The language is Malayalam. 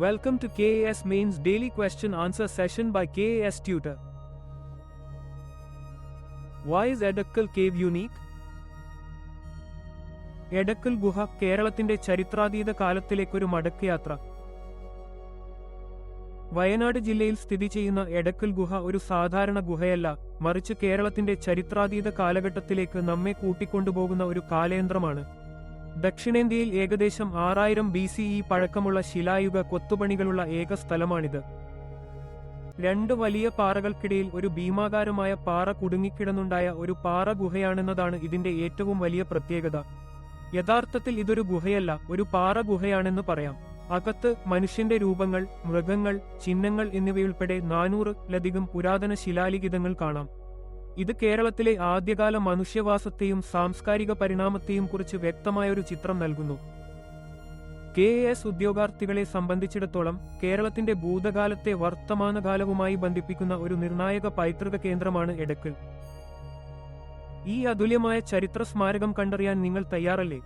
Welcome to KAS Main's Daily Question Answer Session by KAS Tutor. Why is Edakkal Cave unique? Edakkal ഗുഹ കേരളത്തിന്റെ ചരിത്രാതീത കാലത്തിലേക്കൊരു മടക്കയാത്ര. വയനാട് ജില്ലയിൽ സ്ഥിതി ചെയ്യുന്ന എടക്കൽ ഗുഹ ഒരു സാധാരണ ഗുഹയല്ല, മറിച്ച് കേരളത്തിന്റെ ചരിത്രാതീത കാലഘട്ടത്തിലേക്ക് നമ്മെ കൂട്ടിക്കൊണ്ടുപോകുന്ന ഒരു കാലയന്ത്രമാണ്. ദക്ഷിണേന്ത്യയിൽ ഏകദേശം 6000 BCE പഴക്കമുള്ള ശിലായുഗ കൊത്തുപണികളുള്ള ഏക സ്ഥലമാണിത്. രണ്ട് വലിയ പാറകൾക്കിടയിൽ ഒരു ഭീമാകാരമായ പാറ കുടുങ്ങിക്കിടന്നുണ്ടായ ഒരു പാറ ഗുഹയാണെന്നതാണ് ഇതിന്റെ ഏറ്റവും വലിയ പ്രത്യേകത. യഥാർത്ഥത്തിൽ ഇതൊരു ഗുഹയല്ല, ഒരു പാറ ഗുഹയാണെന്ന് പറയാം. അകത്ത് മനുഷ്യന്റെ രൂപങ്ങൾ, മൃഗങ്ങൾ, ചിഹ്നങ്ങൾ എന്നിവയുൾപ്പെടെ 400-ലധികം പുരാതന ശിലാലിഖിതങ്ങൾ കാണാം. ഇത് കേരളത്തിലെ ആദ്യകാല മനുഷ്യവാസത്തെയും സാംസ്കാരിക പരിണാമത്തെയും കുറിച്ച് വ്യക്തമായൊരു ചിത്രം നൽകുന്നു. KAS ഉദ്യോഗാർത്ഥികളെ സംബന്ധിച്ചിടത്തോളം കേരളത്തിന്റെ ഭൂതകാലത്തെ വർത്തമാനകാലവുമായി ബന്ധിപ്പിക്കുന്ന ഒരു നിർണായക പൈതൃക കേന്ദ്രമാണ് എടക്കൽ. ഈ അതുല്യമായ ചരിത്ര സ്മാരകം കണ്ടറിയാൻ നിങ്ങൾ തയ്യാറല്ലേ?